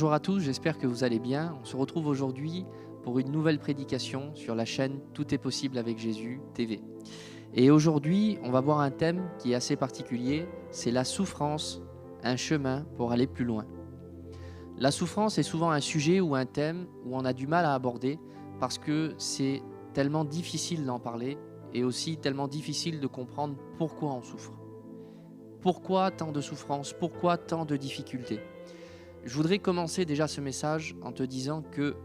Bonjour à tous, j'espère que vous allez bien. On se retrouve aujourd'hui pour une nouvelle prédication sur la chaîne Tout est possible avec Jésus TV. Et aujourd'hui, on va voir un thème qui est assez particulier, c'est la souffrance, un chemin pour aller plus loin. La souffrance est souvent un sujet ou un thème où on a du mal à aborder parce que c'est tellement difficile d'en parler et aussi tellement difficile de comprendre pourquoi on souffre. Pourquoi tant de souffrance? Pourquoi tant de difficultés? Je voudrais commencer déjà ce message en te disant que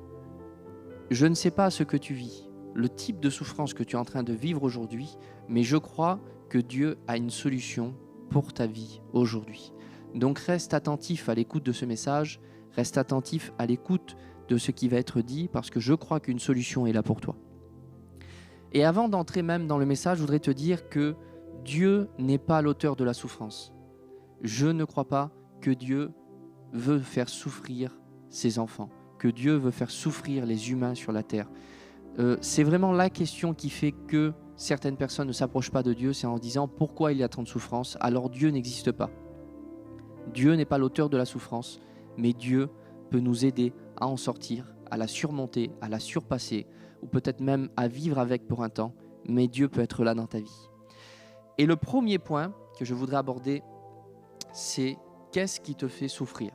je ne sais pas ce que tu vis, le type de souffrance que tu es en train de vivre aujourd'hui, mais je crois que Dieu a une solution pour ta vie aujourd'hui. Donc reste attentif à l'écoute de ce message, reste attentif à l'écoute de ce qui va être dit, parce que je crois qu'une solution est là pour toi. Et avant d'entrer même dans le message, je voudrais te dire que Dieu n'est pas l'auteur de la souffrance. Je ne crois pas que Dieu veut faire souffrir ses enfants, que Dieu veut faire souffrir les humains sur la terre. C'est vraiment la question qui fait que certaines personnes ne s'approchent pas de Dieu, c'est en disant pourquoi il y a tant de souffrance, alors Dieu n'existe pas. Dieu n'est pas l'auteur de la souffrance, mais Dieu peut nous aider à en sortir, à la surmonter, à la surpasser, ou peut-être même à vivre avec pour un temps, mais Dieu peut être là dans ta vie. Et le premier point que je voudrais aborder, c'est qu'est-ce qui te fait souffrir?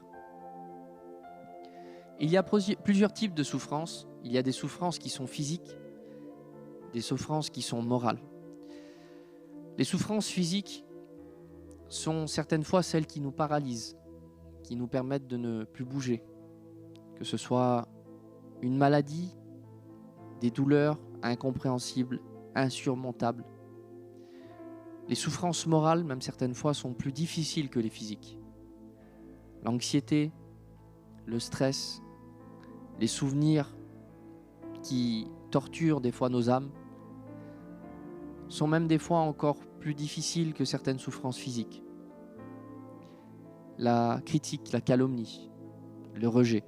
Il y a plusieurs types de souffrances. Il y a des souffrances qui sont physiques, des souffrances qui sont morales. Les souffrances physiques sont certaines fois celles qui nous paralysent, qui nous permettent de ne plus bouger, que ce soit une maladie, des douleurs incompréhensibles, insurmontables. Les souffrances morales, même certaines fois, sont plus difficiles que les physiques. L'anxiété, le stress, les souvenirs qui torturent des fois nos âmes sont même des fois encore plus difficiles que certaines souffrances physiques. La critique, la calomnie, le rejet.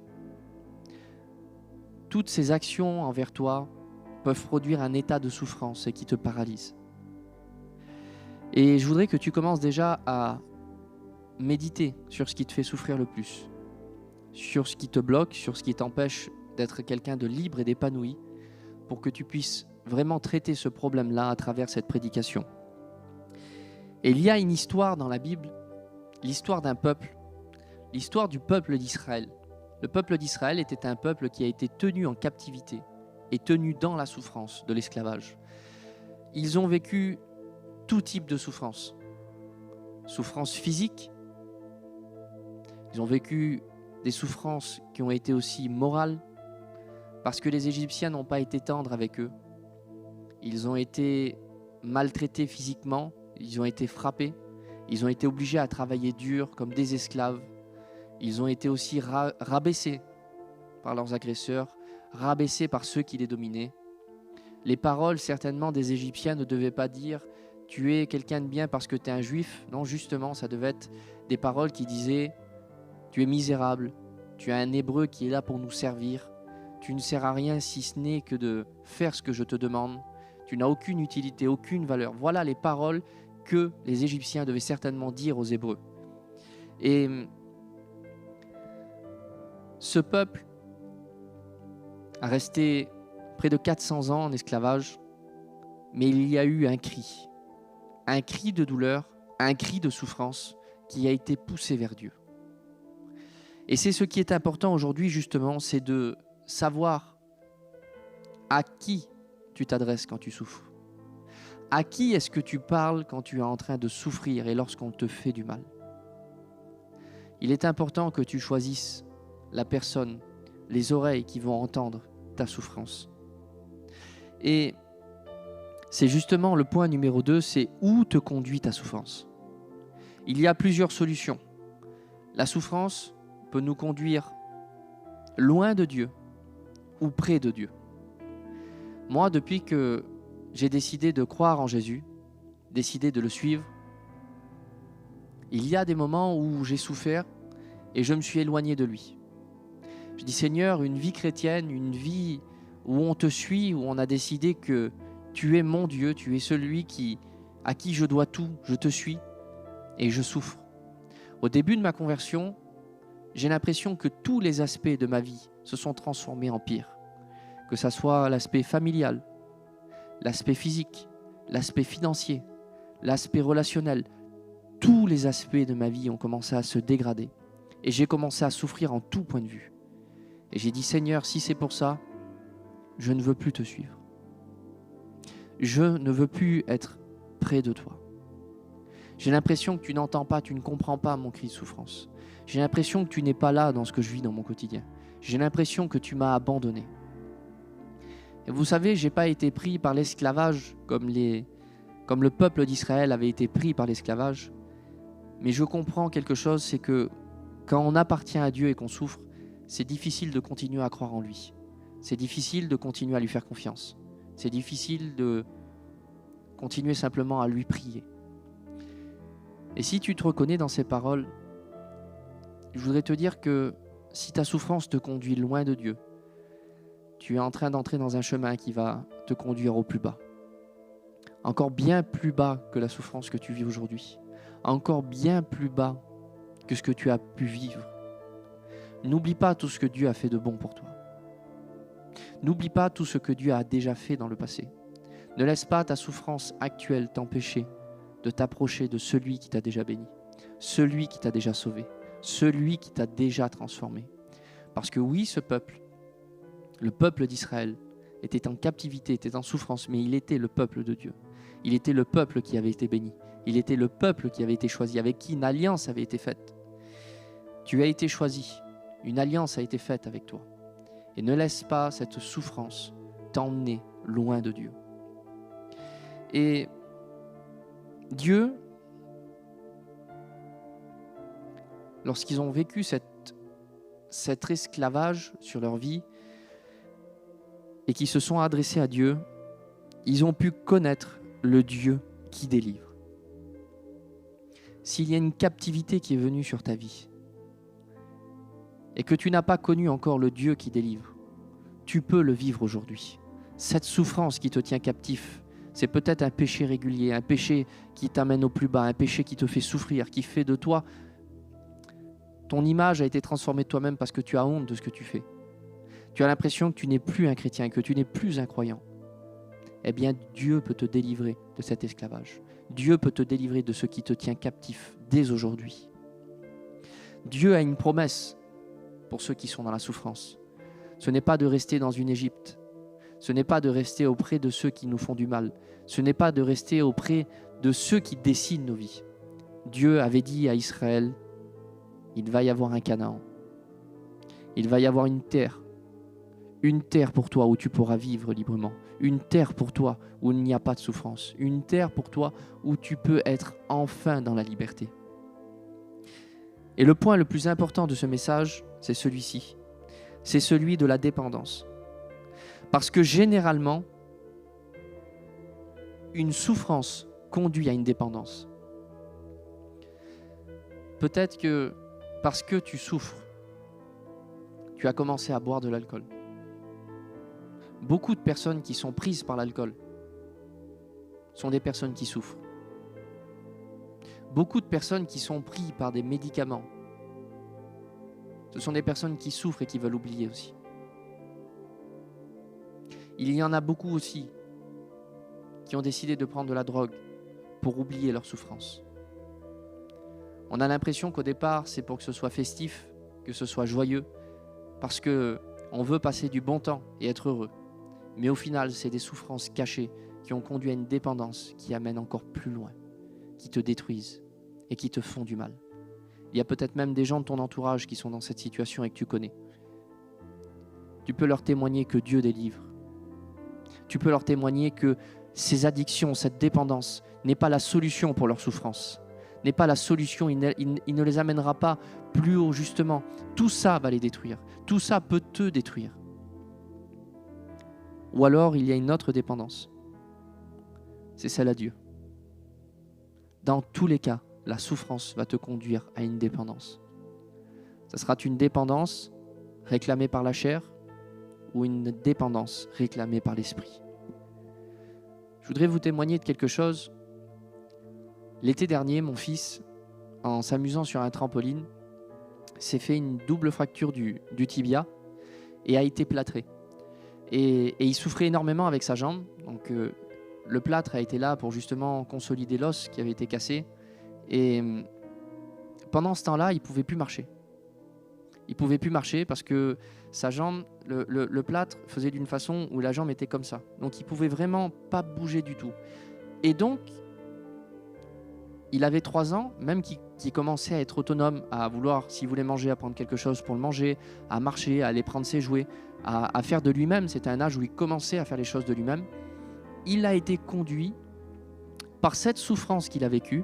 Toutes ces actions envers toi peuvent produire un état de souffrance et qui te paralyse. Et je voudrais que tu commences déjà à méditer sur ce qui te fait souffrir le plus, sur ce qui te bloque, sur ce qui t'empêche d'être quelqu'un de libre et d'épanoui, pour que tu puisses vraiment traiter ce problème-là à travers cette prédication. Et il y a une histoire dans la Bible, l'histoire d'un peuple, l'histoire du peuple d'Israël. Le peuple d'Israël était un peuple qui a été tenu en captivité et tenu dans la souffrance de l'esclavage. Ils ont vécu tout type de souffrance. Souffrance physique, ils ont vécu des souffrances qui ont été aussi morales, parce que les Égyptiens n'ont pas été tendres avec eux. Ils ont été maltraités physiquement, ils ont été frappés, ils ont été obligés à travailler dur comme des esclaves. Ils ont été aussi rabaissés par leurs agresseurs, rabaissés par ceux qui les dominaient. Les paroles certainement des Égyptiens ne devaient pas dire « tu es quelqu'un de bien parce que tu es un juif ». Non, justement, ça devait être des paroles qui disaient « tu es misérable, tu es un Hébreu qui est là pour nous servir, tu ne sers à rien si ce n'est que de faire ce que je te demande, tu n'as aucune utilité, aucune valeur ». Voilà les paroles que les Égyptiens devaient certainement dire aux Hébreux. Et ce peuple a resté près de 400 ans en esclavage, mais il y a eu un cri de douleur, un cri de souffrance qui a été poussé vers Dieu. Et c'est ce qui est important aujourd'hui justement, c'est de savoir à qui tu t'adresses quand tu souffres. À qui est-ce que tu parles quand tu es en train de souffrir et lorsqu'on te fait du mal? Il est important que tu choisisses la personne, les oreilles qui vont entendre ta souffrance. Et c'est justement le point numéro 2, c'est où te conduit ta souffrance. Il y a plusieurs solutions. La souffrance peut nous conduire loin de Dieu ou près de Dieu. Moi, depuis que j'ai décidé de croire en Jésus, décidé de le suivre, il y a des moments où j'ai souffert et je me suis éloigné de lui. Je dis Seigneur, une vie chrétienne, une vie où on te suit, où on a décidé que tu es mon Dieu, tu es celui à qui je dois tout, je te suis et je souffre. Au début de ma conversion, j'ai l'impression que tous les aspects de ma vie se sont transformés en pire. Que ça soit l'aspect familial, l'aspect physique, l'aspect financier, l'aspect relationnel. Tous les aspects de ma vie ont commencé à se dégrader. Et j'ai commencé à souffrir en tout point de vue. Et j'ai dit, Seigneur, si c'est pour ça, je ne veux plus te suivre. Je ne veux plus être près de toi. J'ai l'impression que tu n'entends pas, tu ne comprends pas mon cri de souffrance. J'ai l'impression que tu n'es pas là dans ce que je vis dans mon quotidien. J'ai l'impression que tu m'as abandonné. Et vous savez, je n'ai pas été pris par l'esclavage comme le peuple d'Israël avait été pris par l'esclavage. Mais je comprends quelque chose, c'est que quand on appartient à Dieu et qu'on souffre, c'est difficile de continuer à croire en lui. C'est difficile de continuer à lui faire confiance. C'est difficile de continuer simplement à lui prier. Et si tu te reconnais dans ces paroles, je voudrais te dire que si ta souffrance te conduit loin de Dieu, tu es en train d'entrer dans un chemin qui va te conduire au plus bas. Encore bien plus bas que la souffrance que tu vis aujourd'hui. Encore bien plus bas que ce que tu as pu vivre. N'oublie pas tout ce que Dieu a fait de bon pour toi. N'oublie pas tout ce que Dieu a déjà fait dans le passé. Ne laisse pas ta souffrance actuelle t'empêcher de t'approcher de celui qui t'a déjà béni, celui qui t'a déjà sauvé, celui qui t'a déjà transformé. Parce que oui, ce peuple, le peuple d'Israël, était en captivité, était en souffrance, mais il était le peuple de Dieu. Il était le peuple qui avait été béni. Il était le peuple qui avait été choisi, avec qui une alliance avait été faite. Tu as été choisi, une alliance a été faite avec toi. Et ne laisse pas cette souffrance t'emmener loin de Dieu. Et Dieu, lorsqu'ils ont vécu cet esclavage sur leur vie et qu'ils se sont adressés à Dieu, ils ont pu connaître le Dieu qui délivre. S'il y a une captivité qui est venue sur ta vie et que tu n'as pas connu encore le Dieu qui délivre, tu peux le vivre aujourd'hui. Cette souffrance qui te tient captif, c'est peut-être un péché régulier, un péché qui t'amène au plus bas, un péché qui te fait souffrir, qui fait de toi, ton image a été transformée de toi-même parce que tu as honte de ce que tu fais. Tu as l'impression que tu n'es plus un chrétien, que tu n'es plus un croyant. Eh bien, Dieu peut te délivrer de cet esclavage. Dieu peut te délivrer de ce qui te tient captif dès aujourd'hui. Dieu a une promesse pour ceux qui sont dans la souffrance. Ce n'est pas de rester dans une Égypte. Ce n'est pas de rester auprès de ceux qui nous font du mal. Ce n'est pas de rester auprès de ceux qui dessinent nos vies. Dieu avait dit à Israël, il va y avoir un Canaan. Il va y avoir une terre pour toi où tu pourras vivre librement. Une terre pour toi où il n'y a pas de souffrance. Une terre pour toi où tu peux être enfin dans la liberté. Et le point le plus important de ce message, c'est celui-ci. C'est celui de la dépendance. Parce que généralement, une souffrance conduit à une dépendance. Peut-être que parce que tu souffres, tu as commencé à boire de l'alcool. Beaucoup de personnes qui sont prises par l'alcool sont des personnes qui souffrent. Beaucoup de personnes qui sont prises par des médicaments, ce sont des personnes qui souffrent et qui veulent oublier aussi. Il y en a beaucoup aussi qui ont décidé de prendre de la drogue pour oublier leur souffrance. On a l'impression qu'au départ, c'est pour que ce soit festif, que ce soit joyeux, parce qu'on veut passer du bon temps et être heureux. Mais au final, c'est des souffrances cachées qui ont conduit à une dépendance qui amène encore plus loin, qui te détruisent et qui te font du mal. Il y a peut-être même des gens de ton entourage qui sont dans cette situation et que tu connais. Tu peux leur témoigner que Dieu délivre. Tu peux leur témoigner que ces addictions, cette dépendance n'est pas la solution pour leur souffrance, n'est pas la solution, il ne les amènera pas plus haut justement. Tout ça va les détruire, tout ça peut te détruire. Ou alors il y a une autre dépendance, c'est celle à Dieu. Dans tous les cas, la souffrance va te conduire à une dépendance. Ça sera une dépendance réclamée par la chair ou une dépendance réclamée par l'esprit. Je voudrais vous témoigner de quelque chose. L'été dernier, mon fils, en s'amusant sur un trampoline, s'est fait une double fracture du tibia et a été plâtré. Et il souffrait énormément avec sa jambe. Donc le plâtre a été là pour justement consolider l'os qui avait été cassé. Et pendant ce temps-là, il ne pouvait plus marcher. Il ne pouvait plus marcher parce que sa jambe, le plâtre faisait d'une façon où la jambe était comme ça. Donc il ne pouvait vraiment pas bouger du tout. Et donc, il avait 3 ans, même qui commençait à être autonome, à vouloir, s'il voulait manger, à prendre quelque chose pour le manger, à marcher, à aller prendre ses jouets, à faire de lui-même. C'était un âge où il commençait à faire les choses de lui-même. Il a été conduit par cette souffrance qu'il a vécue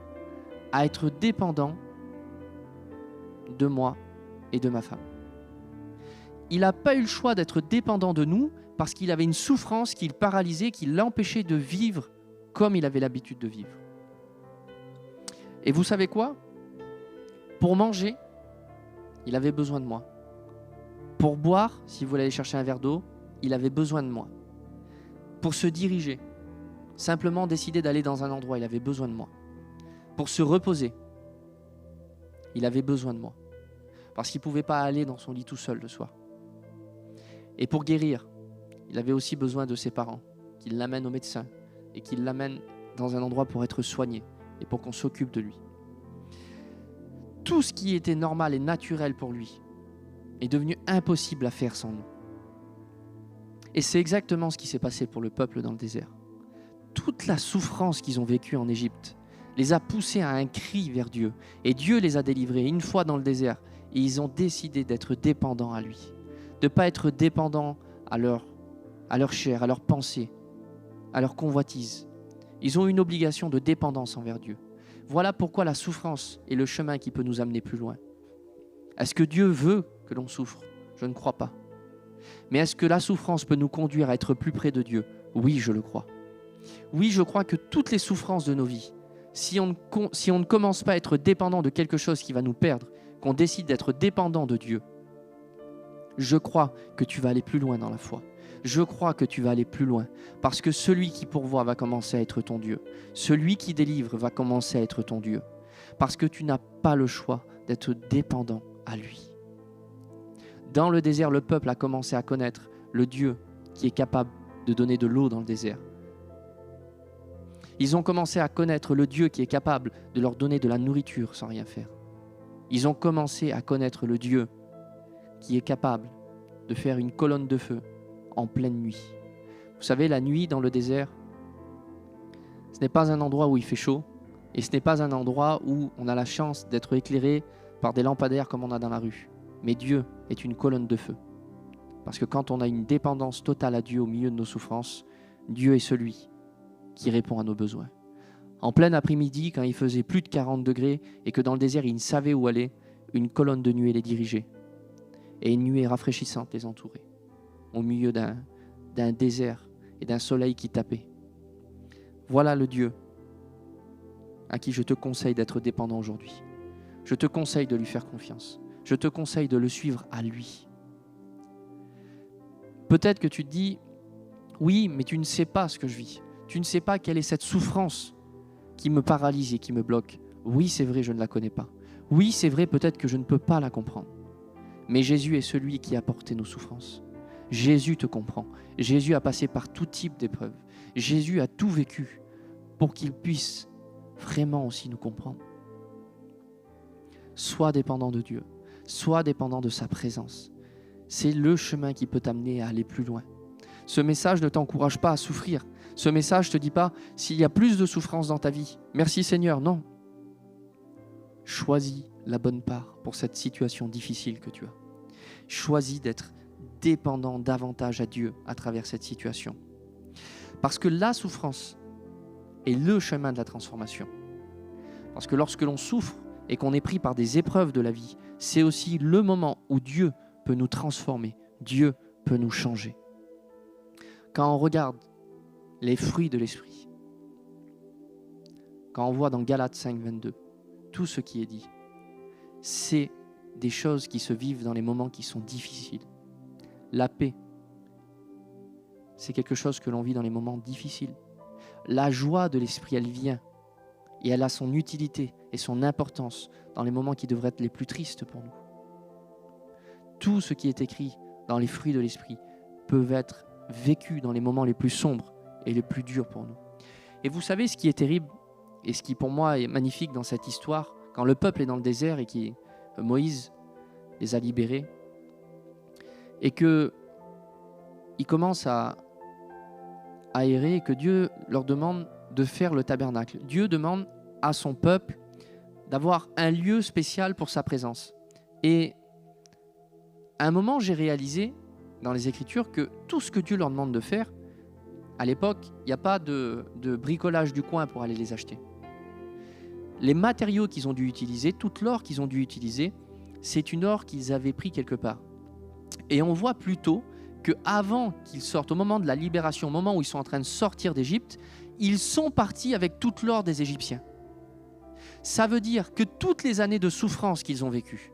à être dépendant de moi et de ma femme. Il n'a pas eu le choix d'être dépendant de nous parce qu'il avait une souffrance qui le paralysait, qui l'empêchait de vivre comme il avait l'habitude de vivre. Et vous savez quoi? Pour manger, il avait besoin de moi. Pour boire, s'il voulait aller chercher un verre d'eau, il avait besoin de moi. Pour se diriger, simplement décider d'aller dans un endroit, il avait besoin de moi. Pour se reposer, il avait besoin de moi. Parce qu'il ne pouvait pas aller dans son lit tout seul le soir. Et pour guérir, il avait aussi besoin de ses parents, qu'il l'amènent au médecin et qu'il l'amènent dans un endroit pour être soigné et pour qu'on s'occupe de lui. Tout ce qui était normal et naturel pour lui est devenu impossible à faire sans nous. Et c'est exactement ce qui s'est passé pour le peuple dans le désert. Toute la souffrance qu'ils ont vécue en Égypte les a poussés à un cri vers Dieu. Et Dieu les a délivrés une fois dans le désert. Et ils ont décidé d'être dépendants à lui. De ne pas être dépendants à leur chair, à leur pensée, à leur convoitise. Ils ont une obligation de dépendance envers Dieu. Voilà pourquoi la souffrance est le chemin qui peut nous amener plus loin. Est-ce que Dieu veut que l'on souffre? Je ne crois pas. Mais est-ce que la souffrance peut nous conduire à être plus près de Dieu? Oui, je le crois. Oui, je crois que toutes les souffrances de nos vies, si on ne commence pas à être dépendant de quelque chose qui va nous perdre, qu'on décide d'être dépendant de Dieu, je crois que tu vas aller plus loin dans la foi. Je crois que tu vas aller plus loin parce que celui qui pourvoit va commencer à être ton Dieu. Celui qui délivre va commencer à être ton Dieu parce que tu n'as pas le choix d'être dépendant à lui. Dans le désert, le peuple a commencé à connaître le Dieu qui est capable de donner de l'eau dans le désert. Ils ont commencé à connaître le Dieu qui est capable de leur donner de la nourriture sans rien faire. Ils ont commencé à connaître le Dieu qui est capable de faire une colonne de feu en pleine nuit. Vous savez, la nuit dans le désert, ce n'est pas un endroit où il fait chaud et ce n'est pas un endroit où on a la chance d'être éclairé par des lampadaires comme on a dans la rue. Mais Dieu est une colonne de feu. Parce que quand on a une dépendance totale à Dieu au milieu de nos souffrances, Dieu est celui qui répond à nos besoins. En plein après-midi, quand il faisait plus de 40 degrés et que dans le désert, ils ne savaient où aller, une colonne de nuée les dirigeait. Et une nuée rafraîchissante les entourait, au milieu d'un désert et d'un soleil qui tapait. Voilà le Dieu à qui je te conseille d'être dépendant aujourd'hui. Je te conseille de lui faire confiance. Je te conseille de le suivre à lui. Peut-être que tu te dis, oui, mais tu ne sais pas ce que je vis. Tu ne sais pas quelle est cette souffrance qui me paralyse et qui me bloque. Oui, c'est vrai, je ne la connais pas. Oui, c'est vrai, peut-être que je ne peux pas la comprendre. Mais Jésus est celui qui a porté nos souffrances. Jésus te comprend. Jésus a passé par tout type d'épreuves. Jésus a tout vécu pour qu'il puisse vraiment aussi nous comprendre. Sois dépendant de Dieu. Sois dépendant de sa présence. C'est le chemin qui peut t'amener à aller plus loin. Ce message ne t'encourage pas à souffrir. Ce message ne te dit pas s'il y a plus de souffrance dans ta vie. Merci Seigneur, non. Choisis la bonne part pour cette situation difficile que tu as. Choisis d'être dépendant davantage à Dieu à travers cette situation. Parce que la souffrance est le chemin de la transformation. Parce que lorsque l'on souffre et qu'on est pris par des épreuves de la vie, c'est aussi le moment où Dieu peut nous transformer. Dieu peut nous changer. Quand on regarde les fruits de l'esprit, quand on voit dans Galates 5, 22, tout ce qui est dit, c'est des choses qui se vivent dans les moments qui sont difficiles. La paix, c'est quelque chose que l'on vit dans les moments difficiles. La joie de l'esprit, elle vient et elle a son utilité et son importance dans les moments qui devraient être les plus tristes pour nous. tout ce qui est écrit dans les fruits de l'esprit peut être vécu dans les moments les plus sombres et les plus durs pour nous. Et vous savez ce qui est terrible et ce qui pour moi est magnifique dans cette histoire, quand le peuple est dans le désert et que Moïse les a libérés et qu'ils commencent à errer et que Dieu leur demande de faire le tabernacle. Dieu demande à son peuple d'avoir un lieu spécial pour sa présence. Et à un moment, j'ai réalisé dans les Écritures que tout ce que Dieu leur demande de faire, à l'époque, il n'y a pas de bricolage du coin pour aller les acheter. Les matériaux qu'ils ont dû utiliser, toute l'or qu'ils ont dû utiliser, c'est une or qu'ils avaient pris quelque part. Et on voit plutôt qu'avant qu'ils sortent, au moment de la libération, au moment où ils sont en train de sortir d'Égypte, ils sont partis avec toute l'or des Égyptiens. Ça veut dire que toutes les années de souffrance qu'ils ont vécues,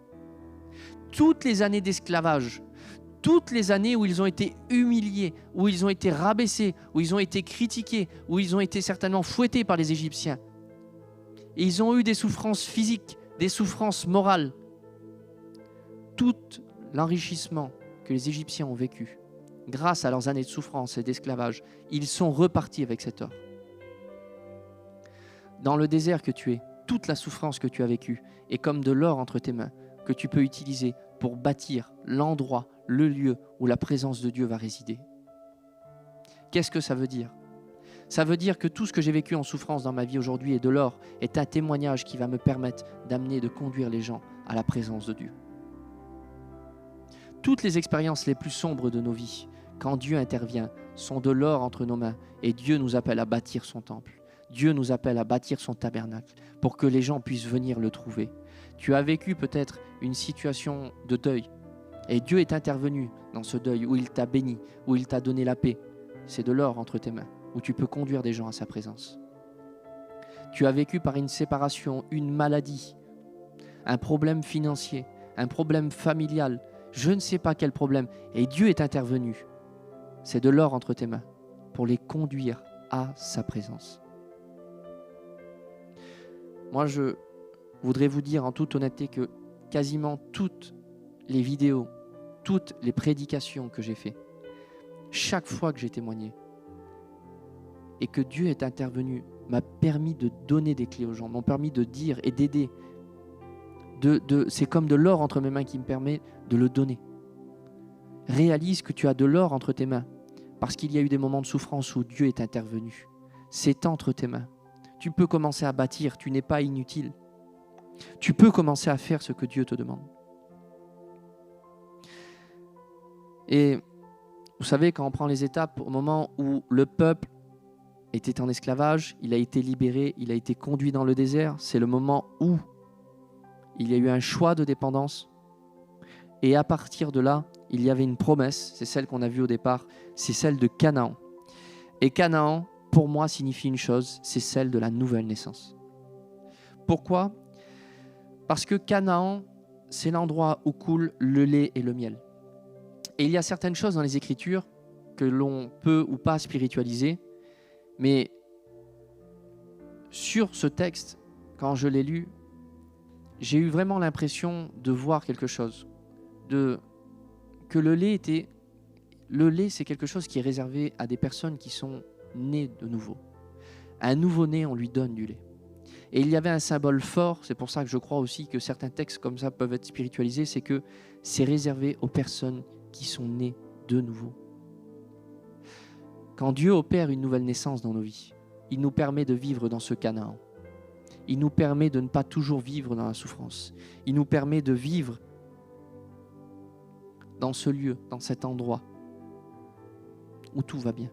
toutes les années d'esclavage, toutes les années où ils ont été humiliés, où ils ont été rabaissés, où ils ont été critiqués, où ils ont été certainement fouettés par les Égyptiens, et ils ont eu des souffrances physiques, des souffrances morales, tout l'enrichissement que les Égyptiens ont vécu, grâce à leurs années de souffrance et d'esclavage, ils sont repartis avec cet or. Dans le désert que tu es, toute la souffrance que tu as vécue est comme de l'or entre tes mains que tu peux utiliser pour bâtir l'endroit, le lieu où la présence de Dieu va résider. Qu'est-ce que ça veut dire ? Ça veut dire que tout ce que j'ai vécu en souffrance dans ma vie aujourd'hui et de l'or est un témoignage qui va me permettre d'amener, de conduire les gens à la présence de Dieu. Toutes les expériences les plus sombres de nos vies, quand Dieu intervient, sont de l'or entre nos mains et Dieu nous appelle à bâtir son temple. Dieu nous appelle à bâtir son tabernacle pour que les gens puissent venir le trouver. Tu as vécu peut-être une situation de deuil et Dieu est intervenu dans ce deuil où il t'a béni, où il t'a donné la paix. C'est de l'or entre tes mains où tu peux conduire des gens à sa présence. Tu as vécu par une séparation, une maladie, un problème financier, un problème familial, je ne sais pas quel problème, et Dieu est intervenu. C'est de l'or entre tes mains pour les conduire à sa présence. Moi, je voudrais vous dire en toute honnêteté que quasiment toutes les vidéos, toutes les prédications que j'ai faites, chaque fois que j'ai témoigné et que Dieu est intervenu, m'a permis de donner des clés aux gens, m'ont permis de dire et d'aider. C'est comme de l'or entre mes mains qui me permet de le donner. Réalise que tu as de l'or entre tes mains parce qu'il y a eu des moments de souffrance où Dieu est intervenu. C'est entre tes mains. Tu peux commencer à bâtir, tu n'es pas inutile. Tu peux commencer à faire ce que Dieu te demande. Et vous savez, quand on prend les étapes, au moment où le peuple était en esclavage, il a été libéré, il a été conduit dans le désert, c'est le moment où il y a eu un choix de dépendance. Et à partir de là, il y avait une promesse, c'est celle qu'on a vue au départ, c'est celle de Canaan. Et Canaan, pour moi, signifie une chose, c'est celle de la nouvelle naissance. Pourquoi ? Parce que Canaan, c'est l'endroit où coule le lait et le miel. Et il y a certaines choses dans les Écritures que l'on peut ou pas spiritualiser, mais sur ce texte, quand je l'ai lu, j'ai eu vraiment l'impression de voir quelque chose, que le lait, c'est quelque chose qui est réservé à des personnes qui sont nées de nouveau. À un nouveau-né, on lui donne du lait. Et il y avait un symbole fort, c'est pour ça que je crois aussi que certains textes comme ça peuvent être spiritualisés, c'est que c'est réservé aux personnes qui sont nées de nouveau. Quand Dieu opère une nouvelle naissance dans nos vies, il nous permet de vivre dans ce Canaan. Il nous permet de ne pas toujours vivre dans la souffrance. Il nous permet de vivre dans ce lieu, dans cet endroit où tout va bien.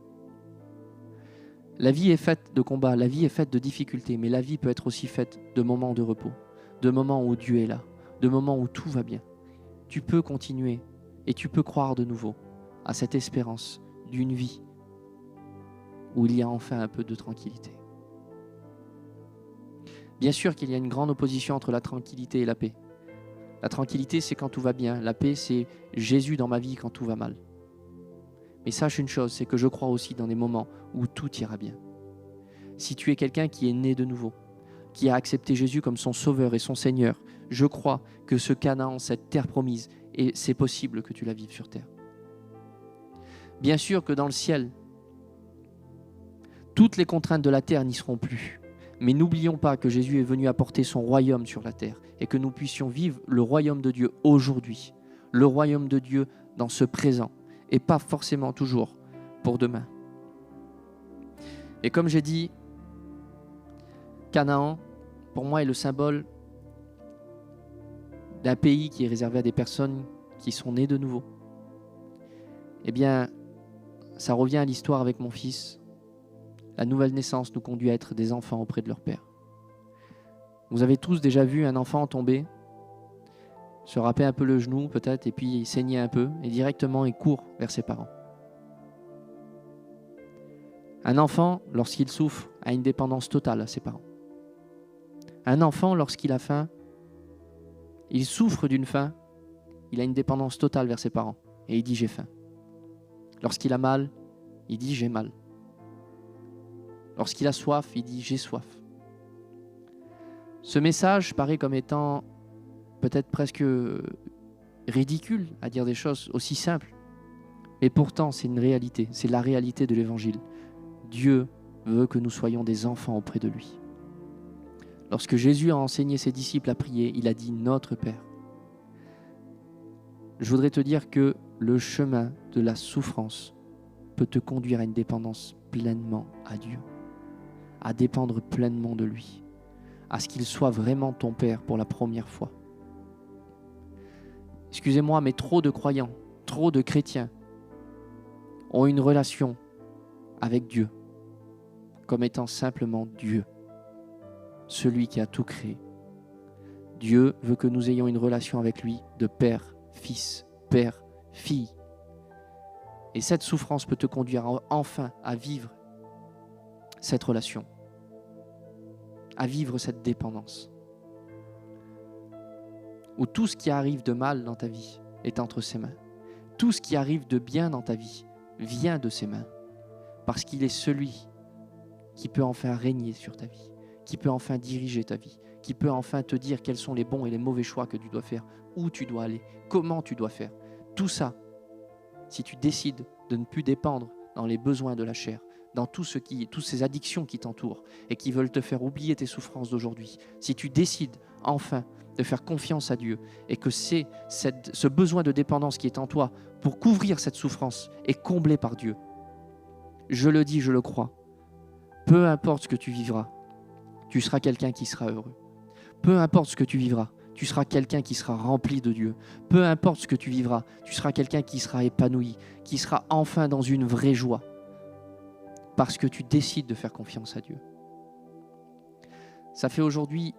La vie est faite de combats, la vie est faite de difficultés, mais la vie peut être aussi faite de moments de repos, de moments où Dieu est là, de moments où tout va bien. Tu peux continuer et tu peux croire de nouveau à cette espérance d'une vie où il y a enfin un peu de tranquillité. Bien sûr qu'il y a une grande opposition entre la tranquillité et la paix. La tranquillité, c'est quand tout va bien. La paix, c'est Jésus dans ma vie quand tout va mal. Mais sache une chose, c'est que je crois aussi dans des moments où tout ira bien. Si tu es quelqu'un qui est né de nouveau, qui a accepté Jésus comme son sauveur et son Seigneur, je crois que ce Canaan, cette terre promise, et c'est possible que tu la vives sur terre. Bien sûr que dans le ciel, toutes les contraintes de la terre n'y seront plus. Mais n'oublions pas que Jésus est venu apporter son royaume sur la terre et que nous puissions vivre le royaume de Dieu aujourd'hui, le royaume de Dieu dans ce présent et pas forcément toujours pour demain. Et comme j'ai dit, Canaan, pour moi, est le symbole d'un pays qui est réservé à des personnes qui sont nées de nouveau. Eh bien, ça revient à l'histoire avec mon fils. La nouvelle naissance nous conduit à être des enfants auprès de leur père. Vous avez tous déjà vu un enfant tomber, se râper un peu le genou peut-être, et puis saigner un peu, et directement il court vers ses parents. Un enfant, lorsqu'il souffre, a une dépendance totale à ses parents. Un enfant, lorsqu'il a faim, il souffre d'une faim, il a une dépendance totale vers ses parents, et il dit « j'ai faim ». Lorsqu'il a mal, il dit « j'ai mal ». Lorsqu'il a soif, il dit « j'ai soif ». Ce message paraît comme étant peut-être presque ridicule à dire des choses aussi simples, mais pourtant c'est une réalité, c'est la réalité de l'Évangile. Dieu veut que nous soyons des enfants auprès de lui. Lorsque Jésus a enseigné ses disciples à prier, il a dit « Notre Père ». Je voudrais te dire que le chemin de la souffrance peut te conduire à une dépendance pleinement à Dieu, à dépendre pleinement de lui, à ce qu'il soit vraiment ton Père pour la première fois. Excusez-moi, mais trop de croyants, trop de chrétiens ont une relation avec Dieu comme étant simplement Dieu, celui qui a tout créé. Dieu veut que nous ayons une relation avec lui de père, fils, père, fille. Et cette souffrance peut te conduire enfin à vivre cette relation, à vivre cette dépendance, où tout ce qui arrive de mal dans ta vie est entre ses mains. Tout ce qui arrive de bien dans ta vie vient de ses mains, parce qu'il est celui qui peut enfin régner sur ta vie, qui peut enfin diriger ta vie, qui peut enfin te dire quels sont les bons et les mauvais choix que tu dois faire, où tu dois aller, comment tu dois faire. Tout ça, si tu décides de ne plus dépendre dans les besoins de la chair, dans toutes ces addictions qui t'entourent et qui veulent te faire oublier tes souffrances d'aujourd'hui, si tu décides enfin de faire confiance à Dieu et que c'est ce besoin de dépendance qui est en toi pour couvrir cette souffrance est comblé par Dieu, je le dis, je le crois, peu importe ce que tu vivras, tu seras quelqu'un qui sera heureux. Peu importe ce que tu vivras, tu seras quelqu'un qui sera rempli de Dieu. Peu importe ce que tu vivras, tu seras quelqu'un qui sera épanoui, qui sera enfin dans une vraie joie, parce que tu décides de faire confiance à Dieu. Ça fait aujourd'hui,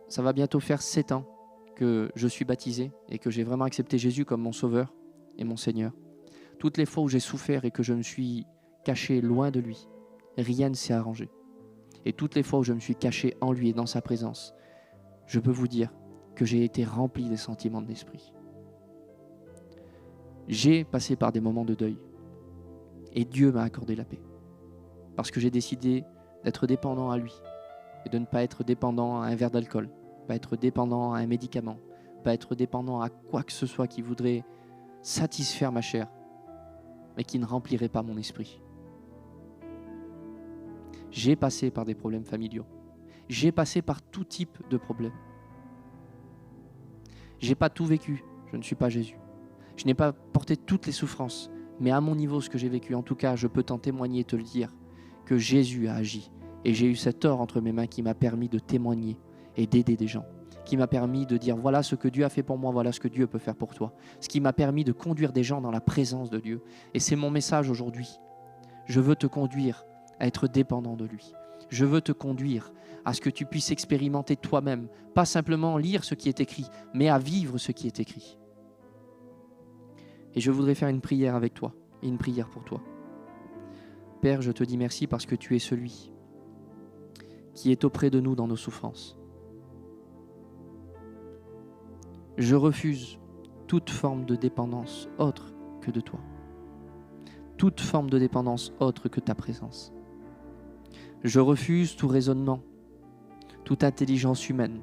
ça va bientôt faire 7 ans que je suis baptisé et que j'ai vraiment accepté Jésus comme mon sauveur et mon Seigneur. Toutes les fois où j'ai souffert et que je me suis caché loin de lui, rien ne s'est arrangé. Et toutes les fois où je me suis caché en lui et dans sa présence, je peux vous dire que j'ai été rempli des sentiments de l'esprit. J'ai passé par des moments de deuil et Dieu m'a accordé la paix parce que j'ai décidé d'être dépendant à lui et de ne pas être dépendant à un verre d'alcool, pas être dépendant à un médicament, pas être dépendant à quoi que ce soit qui voudrait satisfaire ma chair mais qui ne remplirait pas mon esprit. J'ai passé par des problèmes familiaux. J'ai passé par tout type de problèmes. Je n'ai pas tout vécu, je ne suis pas Jésus. Je n'ai pas porté toutes les souffrances, mais à mon niveau, ce que j'ai vécu, en tout cas, je peux t'en témoigner et te le dire, que Jésus a agi. Et j'ai eu cet or entre mes mains qui m'a permis de témoigner et d'aider des gens, qui m'a permis de dire voilà ce que Dieu a fait pour moi, voilà ce que Dieu peut faire pour toi. Ce qui m'a permis de conduire des gens dans la présence de Dieu. Et c'est mon message aujourd'hui. Je veux te conduire à être dépendant de lui. Je veux te conduire à ce que tu puisses expérimenter toi-même, pas simplement lire ce qui est écrit, mais à vivre ce qui est écrit. Et je voudrais faire une prière avec toi, et une prière pour toi. Père, je te dis merci parce que tu es celui qui est auprès de nous dans nos souffrances. Je refuse toute forme de dépendance autre que de toi. Toute forme de dépendance autre que ta présence. Je refuse tout raisonnement, toute intelligence humaine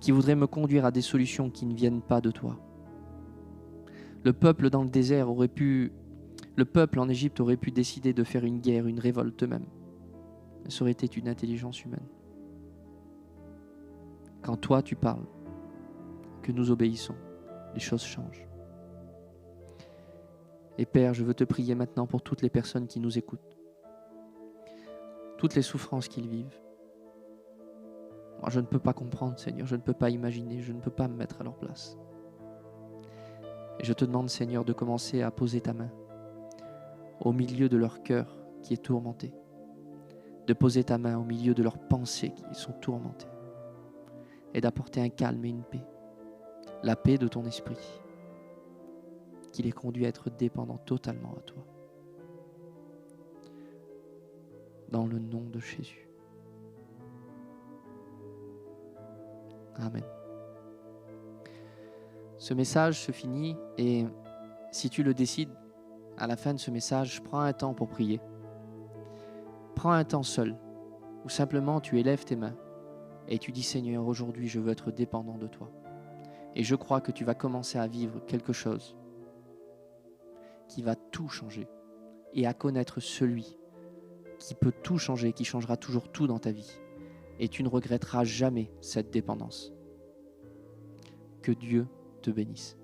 qui voudrait me conduire à des solutions qui ne viennent pas de toi. Le peuple dans le désert le peuple en Égypte aurait pu décider de faire une guerre, une révolte eux-mêmes. Ça aurait été une intelligence humaine. Quand toi tu parles, que nous obéissons, les choses changent. Et Père, je veux te prier maintenant pour toutes les personnes qui nous écoutent, toutes les souffrances qu'ils vivent. Moi, je ne peux pas comprendre, Seigneur, je ne peux pas imaginer, je ne peux pas me mettre à leur place. Et je te demande, Seigneur, de commencer à poser ta main au milieu de leur cœur qui est tourmenté, de poser ta main au milieu de leurs pensées qui sont tourmentées et d'apporter un calme et une paix, la paix de ton esprit qui les conduit à être dépendants totalement à toi. Dans le nom de Jésus. Amen. Ce message se finit et si tu le décides, à la fin de ce message, prends un temps pour prier. Prends un temps seul où simplement tu élèves tes mains et tu dis Seigneur, aujourd'hui je veux être dépendant de toi. Et je crois que tu vas commencer à vivre quelque chose qui va tout changer et à connaître celui qui peut tout changer, qui changera toujours tout dans ta vie. Et tu ne regretteras jamais cette dépendance. Que Dieu te bénisse.